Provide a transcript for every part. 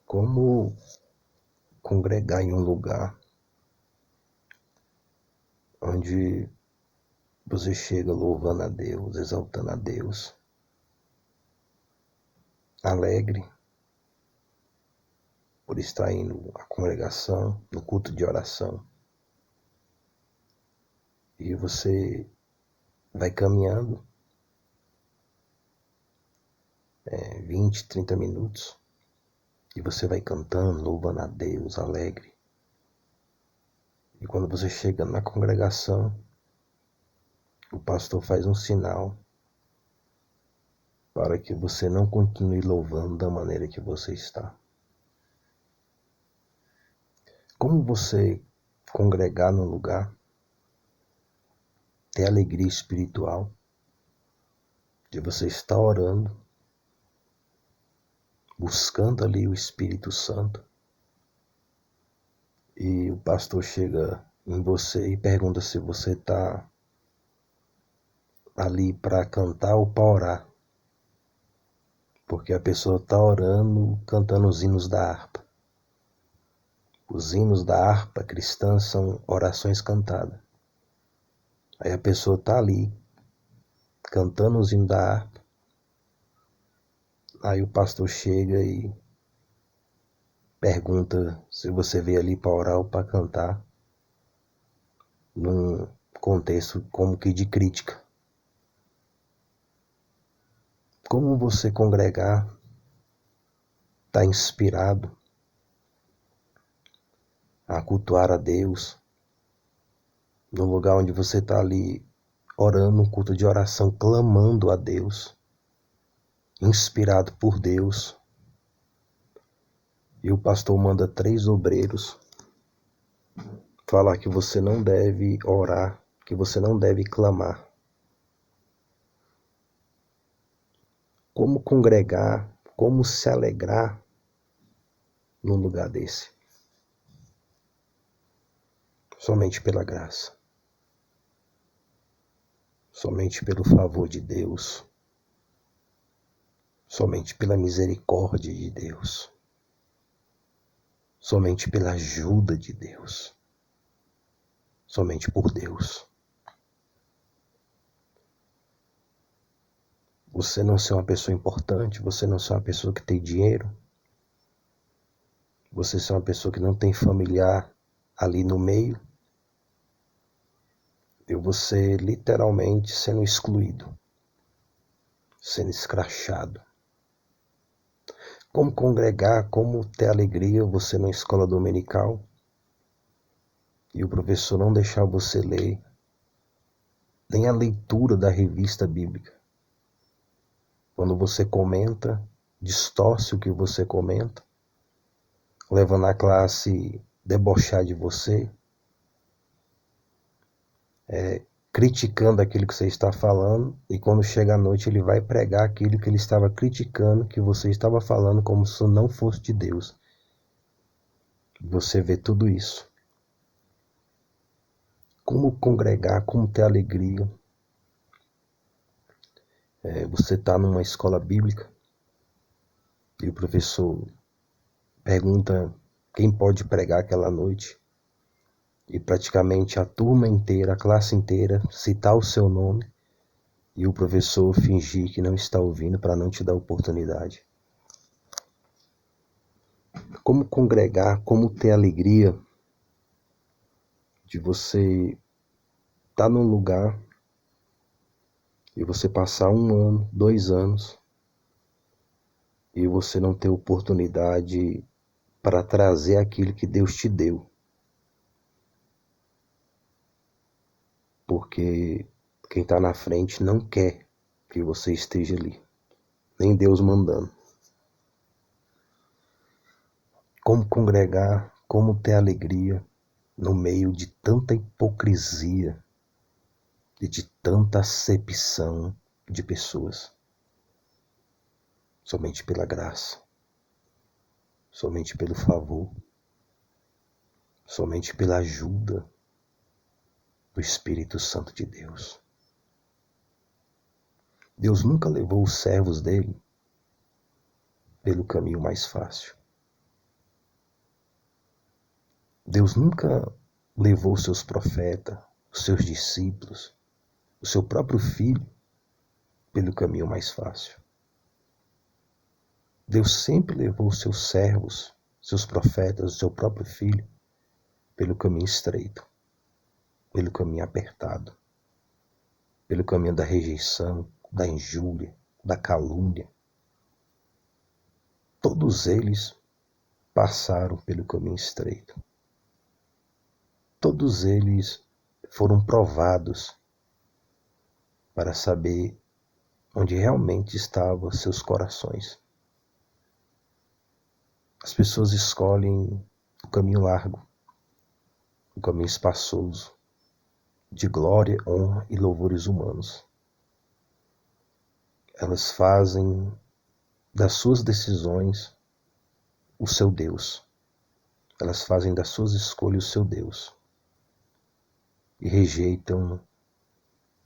Como congregar em um lugar onde você chega louvando a Deus, exaltando a Deus, alegre por estar indo à congregação, no culto de oração, e você vai caminhando 20, 30 minutos, e você vai cantando, louvando a Deus, alegre. E quando você chega na congregação, o pastor faz um sinal para que você não continue louvando da maneira que você está. Como você congregar num lugar, ter alegria espiritual, de você estar orando, buscando ali o Espírito Santo, e o pastor chega em você e pergunta se você está ali para cantar ou para orar, porque a pessoa está orando, cantando os hinos da harpa. Os hinos da harpa cristã são orações cantadas. Aí a pessoa está ali, cantando os hinos da harpa. Aí o pastor chega e pergunta se você veio ali para orar ou para cantar, num contexto como que de crítica. Como você congregar, está inspirado a cultuar a Deus, no lugar onde você está ali orando um culto de oração, clamando a Deus, inspirado por Deus, e o pastor manda 3 obreiros falar que você não deve orar, que você não deve clamar. Como congregar, como se alegrar num lugar desse? Somente pela graça, somente pelo favor de Deus, somente pela misericórdia de Deus, somente pela ajuda de Deus, somente por Deus. Você não ser uma pessoa importante, você não ser uma pessoa que tem dinheiro, você ser uma pessoa que não tem familiar ali no meio, e você literalmente sendo excluído, sendo escrachado. Como congregar, como ter alegria, você na escola dominical, e o professor não deixar você ler nem a leitura da revista bíblica. Quando você comenta, distorce o que você comenta, levando a classe debochar de você, criticando aquilo que você está falando, e quando chega a noite ele vai pregar aquilo que ele estava criticando, que você estava falando como se não fosse de Deus. Você vê tudo isso. Como congregar, como ter alegria. Você está numa escola bíblica e o professor pergunta quem pode pregar aquela noite, e praticamente a turma inteira, a classe inteira citar o seu nome, e o professor fingir que não está ouvindo para não te dar oportunidade. Como congregar, como ter alegria de você estar num lugar e você passar 1 ano, 2 anos, e você não ter oportunidade para trazer aquilo que Deus te deu. Porque quem está na frente não quer que você esteja ali, nem Deus mandando. Como congregar, como ter alegria no meio de tanta hipocrisia e de tanta acepção de pessoas. Somente pela graça, somente pelo favor, somente pela ajuda do Espírito Santo de Deus. Deus nunca levou os servos dele pelo caminho mais fácil. Deus nunca levou os seus profetas, os seus discípulos, o seu próprio filho pelo caminho mais fácil. Deus sempre levou os seus servos, seus profetas, o seu próprio filho pelo caminho estreito, pelo caminho apertado, pelo caminho da rejeição, da injúria, da calúnia. Todos eles passaram pelo caminho estreito. Todos eles foram provados para saber onde realmente estavam seus corações. As pessoas escolhem o caminho largo, o caminho espaçoso, de glória, honra e louvores humanos. Elas fazem das suas decisões o seu Deus. Elas fazem das suas escolhas o seu Deus. E rejeitam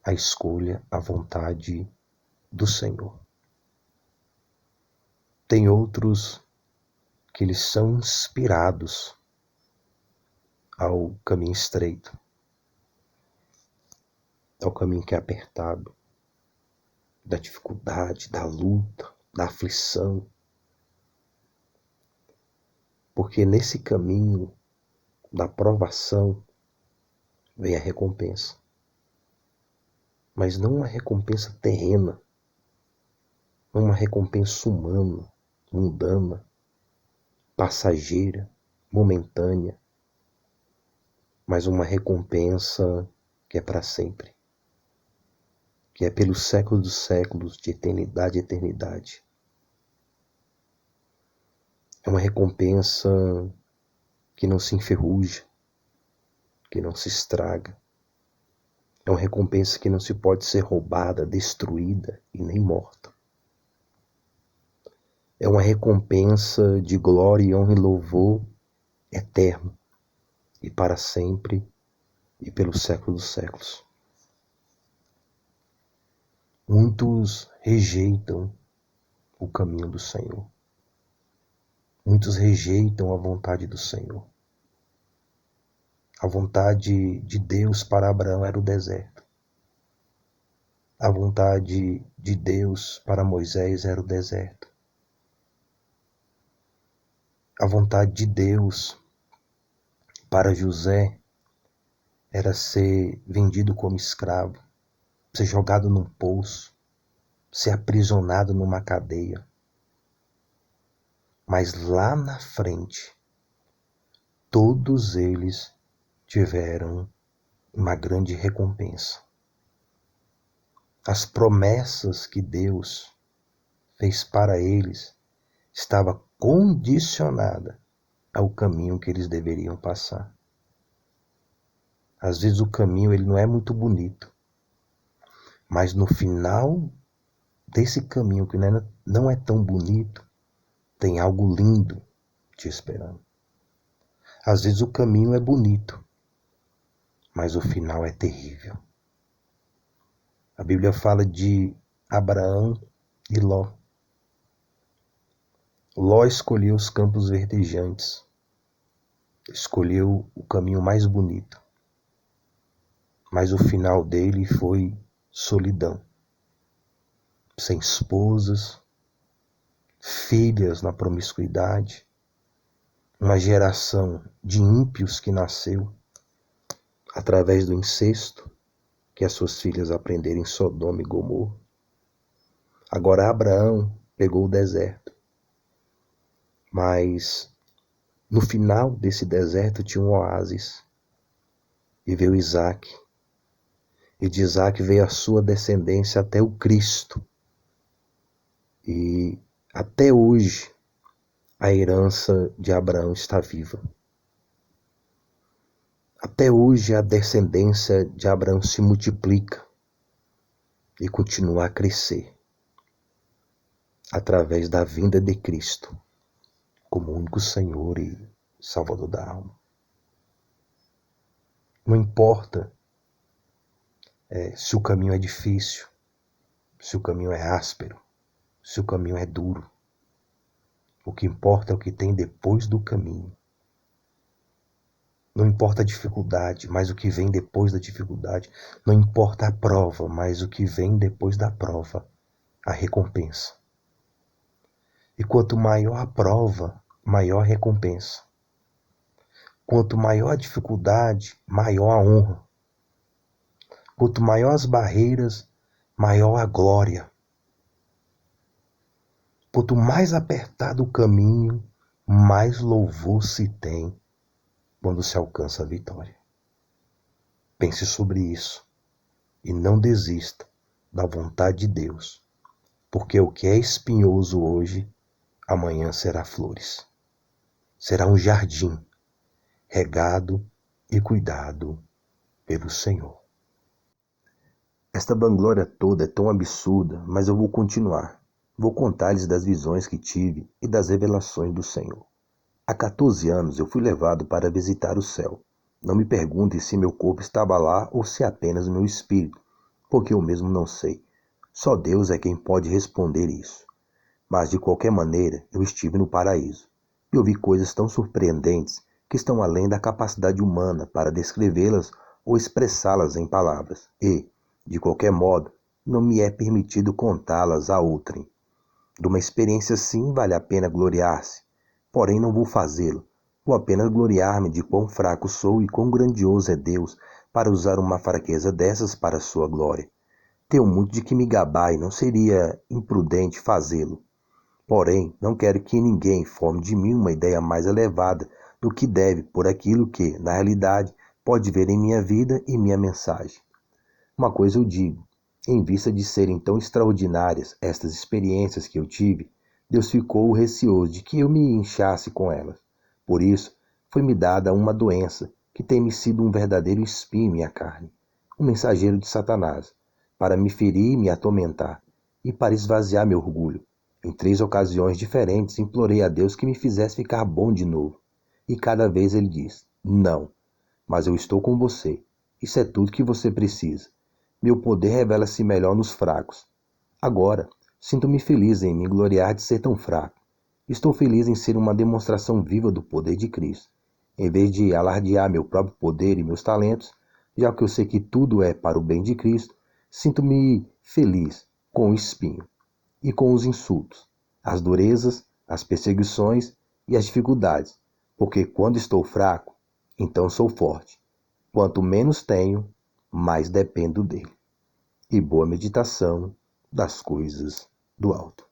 a escolha, a vontade do Senhor. Tem outros que eles são inspirados ao caminho estreito, ao caminho que é apertado, da dificuldade, da luta, da aflição. Porque nesse caminho da provação vem a recompensa. Mas não uma recompensa terrena, não uma recompensa humana, mundana, passageira, momentânea, mas uma recompensa que é para sempre, que é pelos séculos dos séculos, de eternidade a eternidade. É uma recompensa que não se enferruja, que não se estraga. É uma recompensa que não se pode ser roubada, destruída e nem morta. É uma recompensa de glória, honra e louvor eterno e para sempre e pelos séculos dos séculos. Muitos rejeitam o caminho do Senhor. Muitos rejeitam a vontade do Senhor. A vontade de Deus para Abraão era o deserto. A vontade de Deus para Moisés era o deserto. A vontade de Deus para José era ser vendido como escravo, ser jogado num poço, ser aprisionado numa cadeia. Mas lá na frente, todos eles tiveram uma grande recompensa. As promessas que Deus fez para eles estava condicionada ao caminho que eles deveriam passar. Às vezes o caminho ele não é muito bonito, mas no final desse caminho que não é tão bonito, tem algo lindo te esperando. Às vezes o caminho é bonito, mas o final é terrível. A Bíblia fala de Abraão e Ló. Ló escolheu os campos verdejantes, escolheu o caminho mais bonito, mas o final dele foi solidão, sem esposas, filhas na promiscuidade, uma geração de ímpios que nasceu através do incesto, que as suas filhas aprenderam em Sodoma e Gomorra. Agora Abraão pegou o deserto, mas no final desse deserto tinha um oásis, e veio Isaac, e de Isaac veio a sua descendência até o Cristo, e até hoje a herança de Abraão está viva. Até hoje a descendência de Abraão se multiplica e continua a crescer através da vinda de Cristo como único Senhor e Salvador da alma. Não importa se o caminho é difícil, se o caminho é áspero, se o caminho é duro. O que importa é o que tem depois do caminho. Não importa a dificuldade, mas o que vem depois da dificuldade. Não importa a prova, mas o que vem depois da prova, a recompensa. E quanto maior a prova, maior a recompensa. Quanto maior a dificuldade, maior a honra. Quanto maior as barreiras, maior a glória. Quanto mais apertado o caminho, mais louvor se tem quando se alcança a vitória. Pense sobre isso e não desista da vontade de Deus, porque o que é espinhoso hoje, amanhã será flores. Será um jardim regado e cuidado pelo Senhor. Esta vanglória toda é tão absurda, mas eu vou continuar. Vou contar-lhes das visões que tive e das revelações do Senhor. Há 14 anos eu fui levado para visitar o céu. Não me perguntem se meu corpo estava lá ou se apenas meu espírito, porque eu mesmo não sei. Só Deus é quem pode responder isso. Mas de qualquer maneira, eu estive no paraíso e ouvi coisas tão surpreendentes que estão além da capacidade humana para descrevê-las ou expressá-las em palavras. E, de qualquer modo, não me é permitido contá-las a outrem. De uma experiência assim vale a pena gloriar-se, porém não vou fazê-lo. Vou apenas gloriar-me de quão fraco sou e quão grandioso é Deus para usar uma fraqueza dessas para a sua glória. Tenho muito de que me gabar e não seria imprudente fazê-lo. Porém, não quero que ninguém forme de mim uma ideia mais elevada do que deve por aquilo que, na realidade, pode ver em minha vida e minha mensagem. Uma coisa eu digo, em vista de serem tão extraordinárias estas experiências que eu tive, Deus ficou receoso de que eu me inchasse com elas. Por isso, foi-me dada uma doença que tem-me sido um verdadeiro espinho em minha carne, um mensageiro de Satanás, para me ferir e me atormentar, e para esvaziar meu orgulho. Em 3 ocasiões diferentes implorei a Deus que me fizesse ficar bom de novo, e cada vez ele diz, não, mas eu estou com você, isso é tudo que você precisa. Meu poder revela-se melhor nos fracos. Agora, sinto-me feliz em me gloriar de ser tão fraco. Estou feliz em ser uma demonstração viva do poder de Cristo. Em vez de alardear meu próprio poder e meus talentos, já que eu sei que tudo é para o bem de Cristo, sinto-me feliz com o espinho e com os insultos, as durezas, as perseguições e as dificuldades, porque quando estou fraco, então sou forte. Quanto menos tenho, mais dependo dele. E boa meditação das coisas do alto.